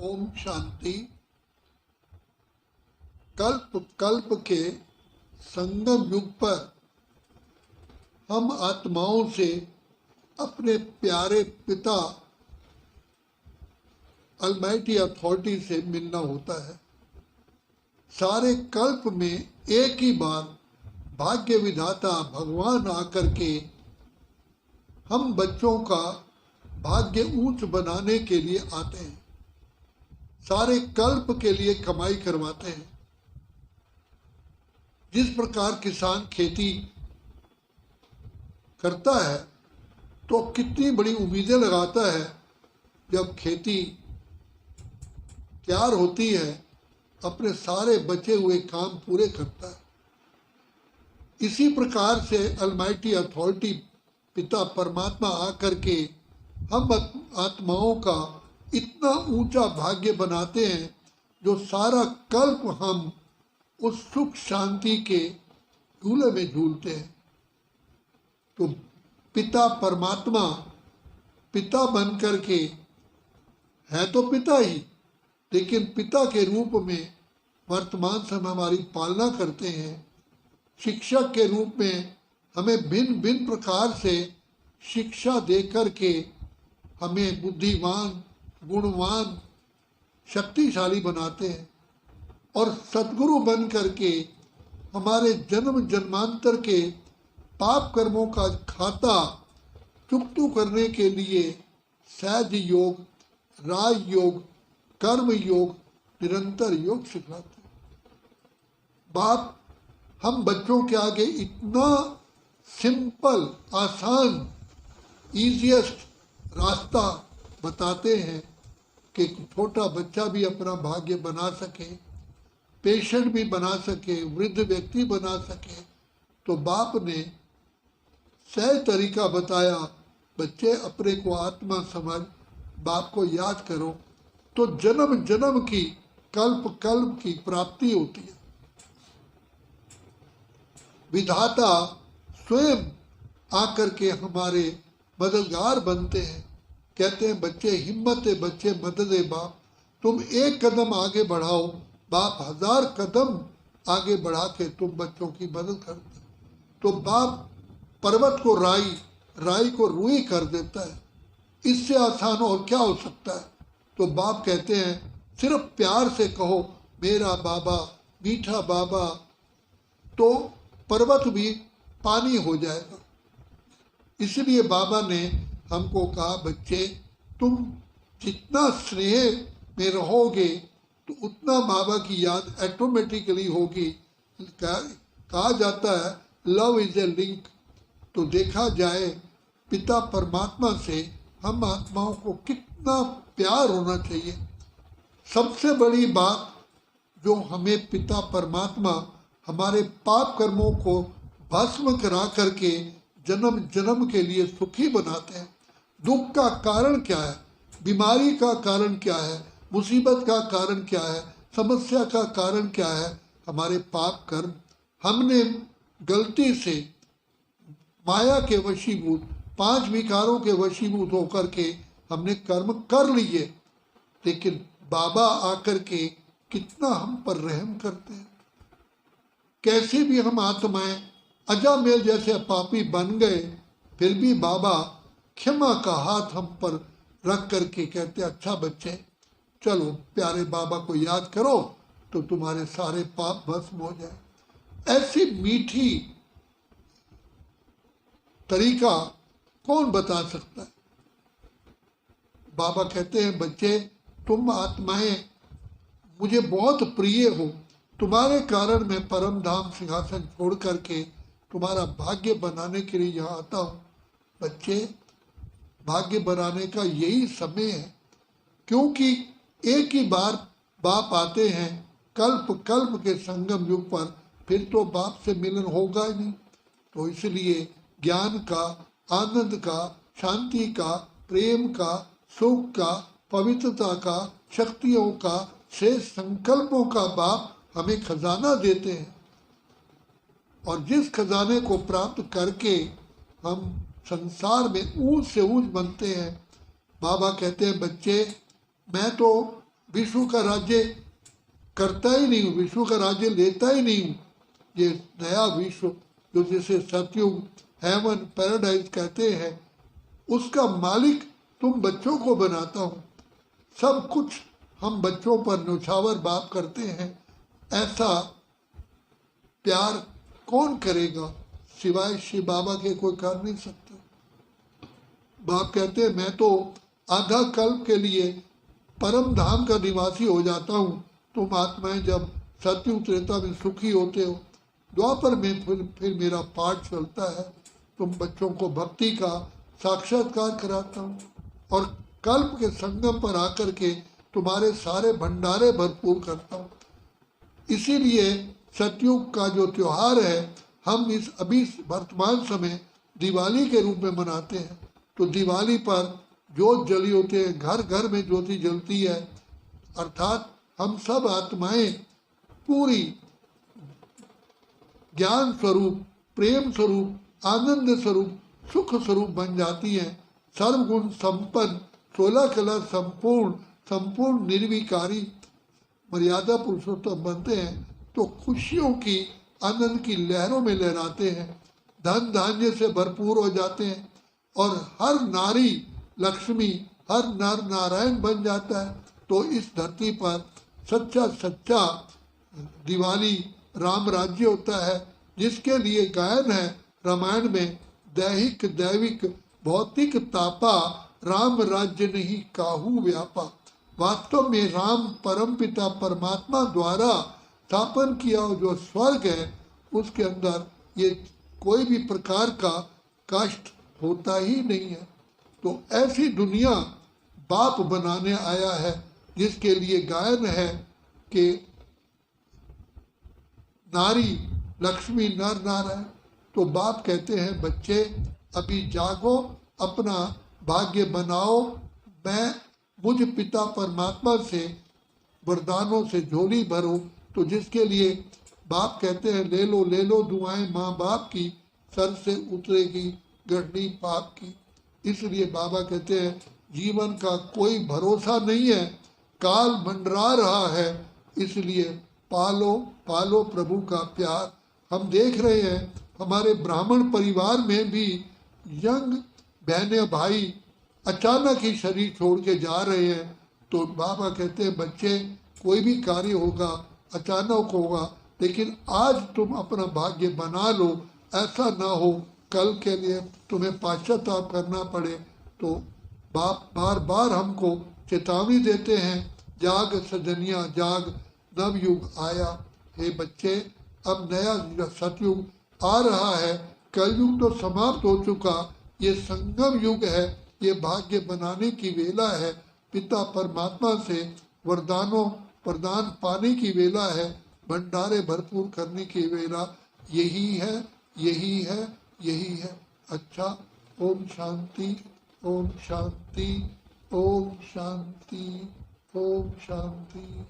ओम शांति। कल्प कल्प के संगम युग पर हम आत्माओं से अपने प्यारे पिता अलमाइटी अथॉरिटी से मिलना होता है। सारे कल्प में एक ही बार भाग्य विधाता भगवान आकर के हम बच्चों का भाग्य ऊंच बनाने के लिए आते हैं, सारे कल्प के लिए कमाई करवाते हैं। जिस प्रकार किसान खेती करता है तो कितनी बड़ी उम्मीदें लगाता है, जब खेती तैयार होती है अपने सारे बचे हुए काम पूरे करता है। इसी प्रकार से अलमाइटी अथॉरिटी पिता परमात्मा आकर के हम आत्माओं का इतना ऊंचा भाग्य बनाते हैं, जो सारा कल्प हम उस सुख शांति के झूले में झूलते हैं। तो पिता परमात्मा पिता बन करके है तो पिता ही, लेकिन पिता के रूप में वर्तमान समय हमारी पालना करते हैं। शिक्षक के रूप में हमें भिन्न भिन्न प्रकार से शिक्षा दे करके हमें बुद्धिमान, गुणवान, शक्तिशाली बनाते हैं। और सद्गुरु बन करके हमारे जन्म जन्मांतर के पाप कर्मों का खाता चुकतू करने के लिए सहज योग, राज योग, कर्म योग, निरंतर योग सिखाते हैं। बाप हम बच्चों के आगे इतना सिंपल, आसान, ईजीएस्ट रास्ता बताते हैं कि छोटा बच्चा भी अपना भाग्य बना सके, पेशेंट भी बना सके, वृद्ध व्यक्ति बना सके। तो बाप ने सही तरीका बताया, बच्चे अपने को आत्मा समझ, बाप को याद करो तो जन्म जन्म की, कल्प कल्प की प्राप्ति होती है। विधाता स्वयं आकर के हमारे मददगार बनते हैं। कहते हैं बच्चे हिम्मत है, बच्चे मदद है बाप, तुम एक कदम आगे बढ़ाओ, बाप 1000 कदम आगे बढ़ा के तुम बच्चों की मदद करते। तो बाप पर्वत को राई, राई को रुई कर देता है। इससे आसान और क्या हो सकता है। तो बाप कहते हैं सिर्फ प्यार से कहो मेरा बाबा, मीठा बाबा, तो पर्वत भी पानी हो जाएगा। इसलिए बाबा ने हमको कहा बच्चे तुम जितना स्नेह में रहोगे तो उतना बाबा की याद ऑटोमेटिकली होगी। कहा जाता है लव इज ए लिंक। तो देखा जाए पिता परमात्मा से हम आत्माओं को कितना प्यार होना चाहिए। सबसे बड़ी बात जो हमें पिता परमात्मा हमारे पाप कर्मों को भस्म करा करके जन्म जन्म के लिए सुखी बनाते हैं। दुख का कारण क्या है, बीमारी का कारण क्या है, मुसीबत का कारण क्या है, समस्या का कारण क्या है, हमारे पाप कर्म। हमने गलती से माया के वशीभूत, 5 विकारों के वशीभूत होकर के हमने कर्म कर लिए। लेकिन बाबा आकर के कितना हम पर रहम करते हैं। कैसे भी हम आत्माएं अजामेल जैसे पापी बन गए, फिर भी बाबा क्षमा का हाथ हम पर रख करके कहते अच्छा बच्चे चलो प्यारे बाबा को याद करो तो तुम्हारे सारे पाप भस्म हो जाए। ऐसी मीठी तरीका कौन बता सकता है। बाबा कहते हैं बच्चे तुम आत्माएं मुझे बहुत प्रिय हो, तुम्हारे कारण मैं परम धाम सिंहासन छोड़ करके तुम्हारा भाग्य बनाने के लिए यहाँ आता हूँ। बच्चे भाग्य बनाने का यही समय है, क्योंकि एक ही बार बाप आते हैं कल्प कल्प के संगम युग पर, फिर तो बाप से मिलन होगा ही नहीं। तो इसलिए ज्ञान का, आनंद का, शांति का, प्रेम का, सुख का, पवित्रता का, शक्तियों का, शेष संकल्पों का बाप हमें खजाना देते हैं। और जिस खजाने को प्राप्त करके हम संसार में ऊंच से ऊंच बनते हैं। बाबा कहते हैं बच्चे मैं तो विश्व का राज्य करता ही नहीं हूँ, विश्व का राज्य लेता ही नहीं हूँ। ये नया विश्व जो जिसे सतयुग, हेवन, पैराडाइज कहते हैं, उसका मालिक तुम बच्चों को बनाता हूँ। सब कुछ हम बच्चों पर न्यौछावर बाप करते हैं। ऐसा प्यार कौन करेगा सिवाय शिव बाबा के? कोई कर नहीं सकता। बाप कहते हैं मैं तो आधा कल्प के लिए परम धाम का निवासी हो जाता हूँ। तुम आत्माएं जब सतयुग त्रेता में सुखी होते हो, द्वापर में फिर मेरा पाठ चलता है। तुम बच्चों को भक्ति का साक्षात्कार कराता हूँ और कल्प के संगम पर आकर के तुम्हारे सारे भंडारे भरपूर करता हूँ। इसीलिए सतयुग का जो त्योहार है हम इस अभी वर्तमान समय दिवाली के रूप में मनाते हैं। तो दिवाली पर जोत जली होती है, घर घर में ज्योति जलती है, अर्थात हम सब आत्माएं पूरी ज्ञान स्वरूप, प्रेम स्वरूप, आनंद स्वरूप, सुख स्वरूप बन जाती हैं। सर्वगुण संपन्न, 16 कला संपूर्ण निर्विकारी मर्यादा पुरुषोत्तम बनते हैं। तो खुशियों की, आनंद की लहरों में लहराते हैं, धन धान्य से भरपूर हो जाते हैं और हर नारी लक्ष्मी, हर नर नारायण बन जाता है। तो इस धरती पर सच्चा दिवाली राम राज्य होता है, जिसके लिए गायन है रामायण में, दैहिक दैविक भौतिक तापा, राम राज्य नहीं काहू व्यापा। वास्तव में राम परमपिता परमात्मा द्वारा स्थापन किया जो स्वर्ग है, उसके अंदर ये कोई भी प्रकार का कष्ट होता ही नहीं है। तो ऐसी दुनिया बाप बनाने आया है, जिसके लिए गायन है कि नारी लक्ष्मी नर नारायण। तो बाप कहते हैं बच्चे अभी जागो, अपना भाग्य बनाओ, मैं मुझ पिता परमात्मा से वरदानों से झोली भरो। तो जिसके लिए बाप कहते हैं ले लो दुआएं माँ बाप की, सर से उतरेगी गढ़नी पाप की। इसलिए बाबा कहते हैं जीवन का कोई भरोसा नहीं है, काल मंडरा रहा है, इसलिए पालो प्रभु का प्यार। हम देख रहे हैं हमारे ब्राह्मण परिवार में भी यंग बहने भाई अचानक ही शरीर छोड़ के जा रहे हैं। तो बाबा कहते हैं बच्चे कोई भी कार्य होगा अचानक होगा, लेकिन आज तुम अपना भाग्य बना लो, ऐसा ना हो कल के लिए तुम्हें पश्चाताप करना पड़े। तो बाप बार बार हमको चेतावनी देते हैं, जाग सजनिया जाग, नव युग आया। हे बच्चे अब नया सतयुग आ रहा है, कलयुग तो समाप्त हो चुका, ये संगम युग है, ये भाग्य बनाने की वेला है, पिता परमात्मा से वरदान पाने की वेला है, भंडारे भरपूर करने की वेला यही है, यही है, यही है। अच्छा, ओम शांति, ओम शांति, ओम शांति, ओम शांति।